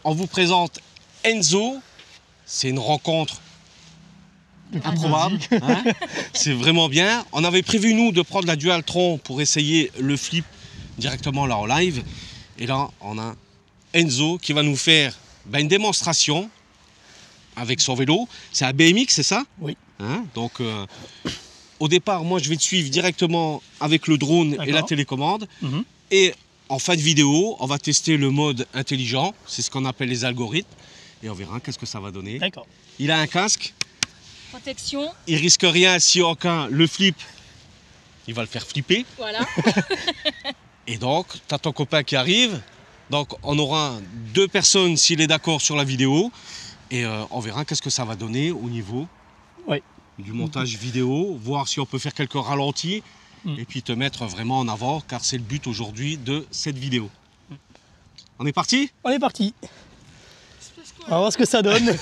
on vous présente Enzo. C'est une rencontre improbable. Hein, c'est vraiment bien. On avait prévu, nous, de prendre la Dualtron pour essayer le flip directement là en live. Et là, on a Enzo qui va nous faire une démonstration avec son vélo. C'est un BMX, c'est ça? Oui. Hein, donc, au départ, moi, je vais te suivre directement avec le drone et la télécommande. Et en fin de vidéo, on va tester le mode intelligent. C'est ce qu'on appelle les algorithmes. Et on verra qu'est-ce que ça va donner. D'accord. Il a un casque. Protection. Il risque rien si aucun le flip. Il va le faire flipper. Voilà. Et donc, tu as ton copain qui arrive. Donc, on aura 2 personnes s'il est d'accord sur la vidéo. Et on verra qu'est-ce que ça va donner au niveau du montage vidéo. Voir si on peut faire quelques ralentis. Et puis te mettre vraiment en avant, car c'est le but aujourd'hui de cette vidéo. On est parti? On est parti. On va voir ce que ça donne.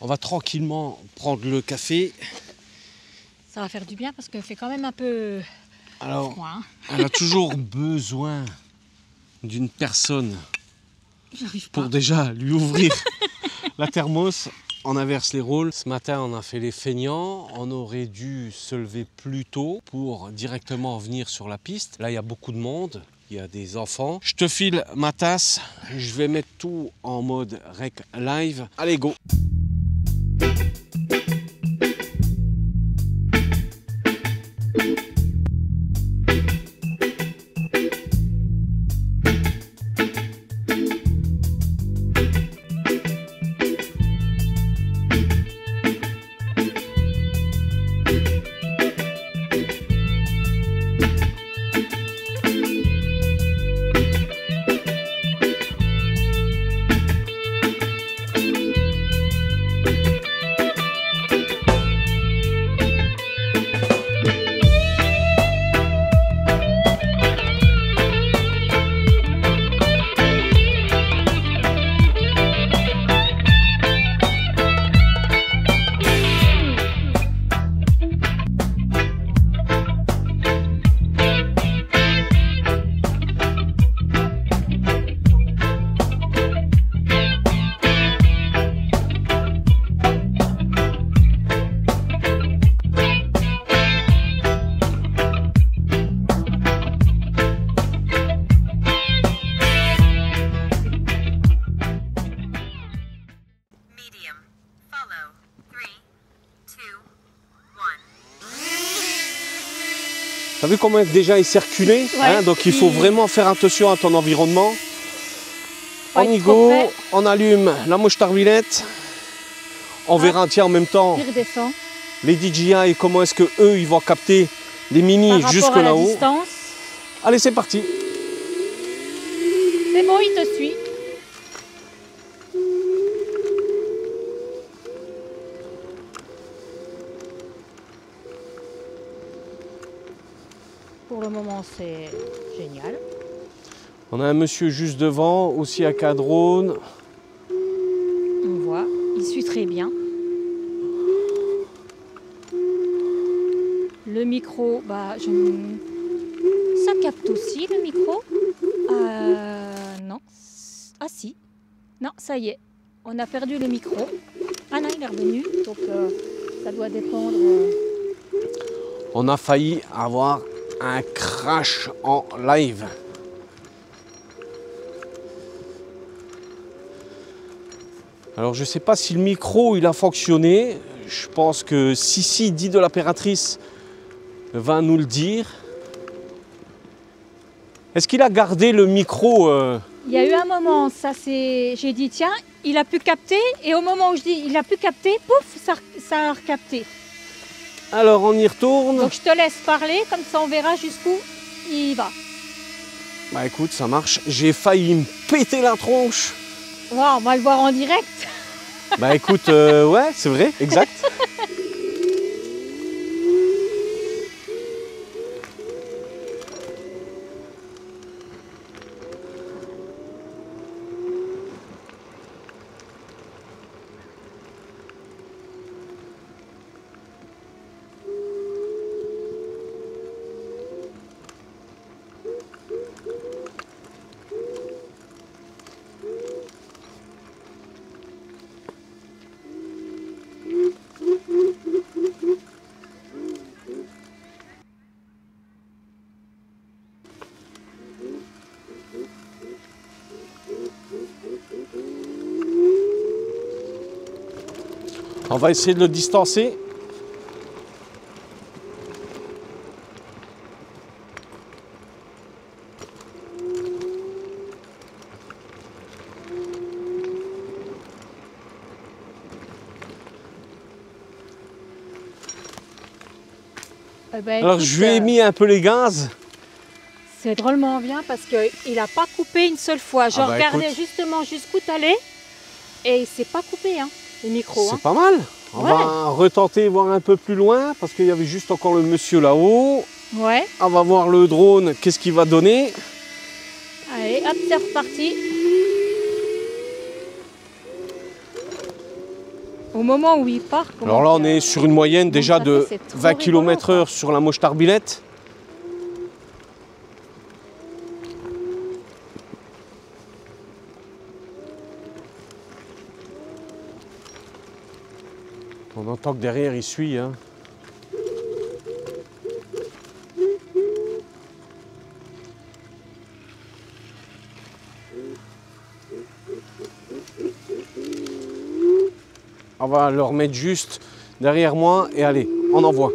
On va tranquillement prendre le café. Ça va faire du bien parce qu'il fait quand même un peu Alors, froid. Hein. elle a toujours besoin d'une personne pour déjà lui ouvrir la thermos. On inverse les rôles. Ce matin, on a fait les feignants. On aurait dû se lever plus tôt pour directement venir sur la piste. Là, il y a beaucoup de monde. Il y a des enfants. Je te file ma tasse. Je vais mettre tout en mode rec live. Allez, go! T'as vu comment déjà il circulait, hein, donc il faut vraiment faire attention à ton environnement. On y go, on allume la mouche tarbillette. On verra tiens, en même temps les DJI, comment est-ce que eux ils vont capter les mini jusque là-haut. Allez, c'est parti. C'est bon, il te suit. Pour le moment, c'est génial. On a un monsieur juste devant, aussi avec un drone. On voit, il suit très bien. Le micro, bah, ça capte aussi le micro. Non. Ah si. Non, ça y est. On a perdu le micro. Ah non, il est revenu. Donc ça doit dépendre. On a failli avoir un crash en live. Alors je ne sais pas si le micro il a fonctionné. Je pense que Sissi, dit de l'impératrice, va nous le dire. Est-ce qu'il a gardé le micro Il y a eu un moment, ça c'est, j'ai dit tiens, il a pu capter, et au moment où je dis il a pu capter, pouf, ça a recapté. Alors on y retourne. Donc je te laisse parler, comme ça on verra jusqu'où il va. Bah écoute, ça marche. J'ai failli me péter la tronche. Wow, on va le voir en direct. Bah écoute, ouais, c'est vrai, exact. On va essayer de le distancer. Alors Écoute, je lui ai mis un peu les gaz. C'est drôlement bien parce qu'il n'a pas coupé une seule fois. Je regardais justement jusqu'où tu allais et il ne s'est pas coupé, hein, les micros. C'est pas mal. On va retenter, voir un peu plus loin parce qu'il y avait juste encore le monsieur là-haut. Ouais. On va voir le drone, qu'est-ce qu'il va donner. Allez, hop, c'est reparti. Au moment où il part... Alors là, on est sur une moyenne déjà de 20 km/h sur la Mostar Billette. On entend que derrière, il suit. Hein. On va le remettre juste derrière moi et allez, on envoie.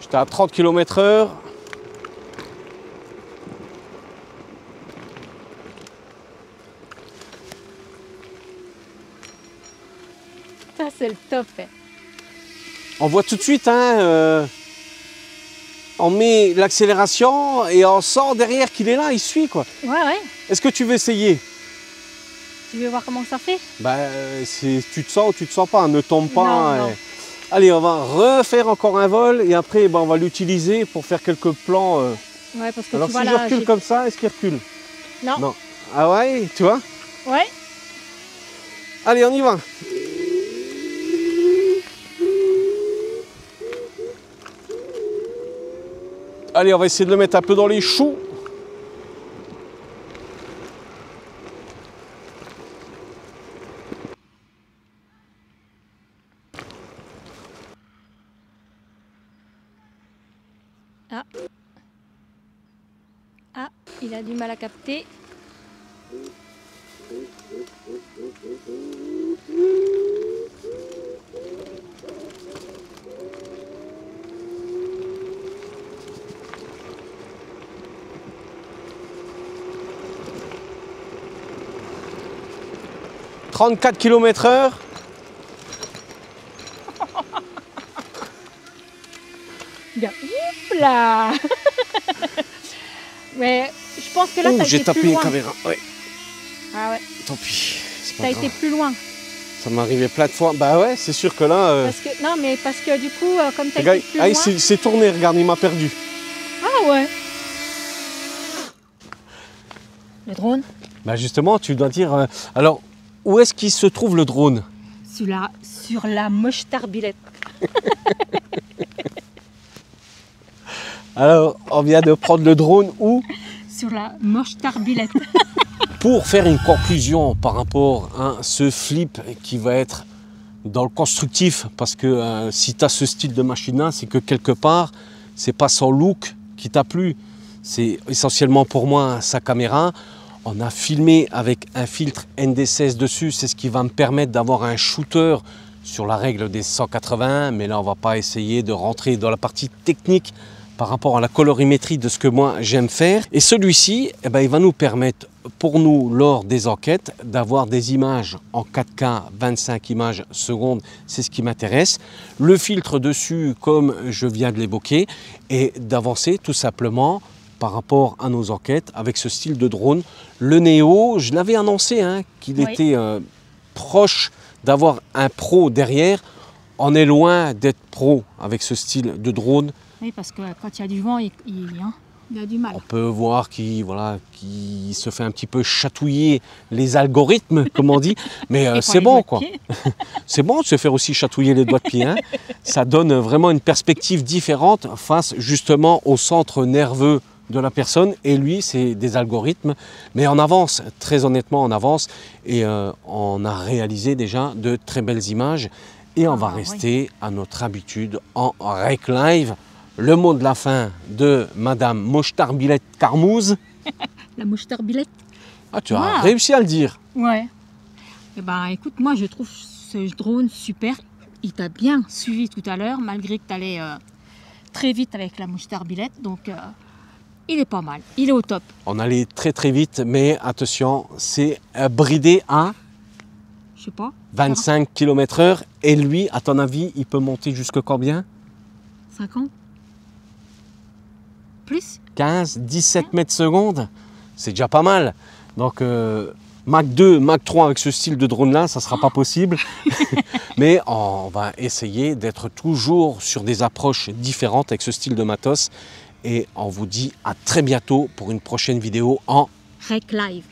J'étais à 30 km/h. Ça, c'est le top. On voit tout de suite, hein, on met l'accélération et on sent derrière qu'il est là, il suit quoi. Ouais, ouais. Est-ce que tu veux essayer? Tu veux voir comment ça fait? Bah, tu te sens ou tu te sens pas, ne tombe pas. Non, non. Allez, on va refaire encore un vol et après on va l'utiliser pour faire quelques plans. Ouais, parce que alors tu si vois je là, recule comme ça, est-ce qu'il recule? Non. Non. Ah ouais, tu vois? Ouais. Allez, on y va. Allez, on va essayer de le mettre un peu dans les choux. Ah. Ah, il a du mal à capter. « 34 km/h. Bien. Oups là. Mais je pense que là, Oh, t'as j'ai été tapé plus une loin. caméra. Ouais. Ah ouais. Tant pis. T'as été plus loin. Ça m'est arrivé plein de fois. Bah ouais, c'est sûr que là. Parce que, non, mais parce que du coup, comme t'as Le gars, été plus loin... il s'est tourné, regarde, il m'a perdu. Ah ouais. Le drone? Bah justement, tu dois dire. Alors, où est-ce qu'il se trouve le drone? Sur la Mostar Billette. Alors, on vient de prendre le drone où? Sur la Mostar Billette. Pour faire une conclusion par rapport à ce flip qui va être dans le constructif, parce que si tu as ce style de machine-là, c'est que quelque part, c'est pas son look qui t'a plu, c'est essentiellement pour moi sa caméra. On a filmé avec un filtre ND16 dessus, c'est ce qui va me permettre d'avoir un shooter sur la règle des 180, mais là on va pas essayer de rentrer dans la partie technique par rapport à la colorimétrie de ce que moi j'aime faire. Et celui-ci, eh ben, il va nous permettre, pour nous, lors des enquêtes, d'avoir des images en 4K, 25 images secondes, c'est ce qui m'intéresse. Le filtre dessus, comme je viens de l'évoquer, et d'avancer tout simplement par rapport à nos enquêtes avec ce style de drone. Le Neo, je l'avais annoncé qu'il était proche d'avoir un pro derrière. On est loin d'être pro avec ce style de drone. Oui, parce que quand il y a du vent, il a du mal. On peut voir qu'il se fait un petit peu chatouiller les algorithmes, comme on dit. Mais c'est bon, quoi. C'est bon de se faire aussi chatouiller les doigts de pied. Ça donne vraiment une perspective différente face justement au centre nerveux de la personne. Et lui, c'est des algorithmes. Mais on avance, très honnêtement, on avance. Et on a réalisé déjà de très belles images. Et on va rester à notre habitude en Rec Live. Le mot de la fin de Madame Mochtarbillet Carmouze. La Mochtarbillet. Ah, tu as réussi à le dire. Ouais. Eh ben, écoute, moi, je trouve ce drone super. Il t'a bien suivi tout à l'heure, malgré que tu allais très vite avec la Mochtarbillet. Donc, il est pas mal. Il est au top. On allait très très vite, mais attention, c'est bridé à... Je sais pas. 25 km/h. Et lui, à ton avis, il peut monter jusque combien? 50 plus 15, 17 mètres secondes, c'est déjà pas mal. Donc Mach 2, Mach 3 avec ce style de drone là, ça ne sera pas possible. Mais on va essayer d'être toujours sur des approches différentes avec ce style de matos. Et on vous dit à très bientôt pour une prochaine vidéo en Rec Live.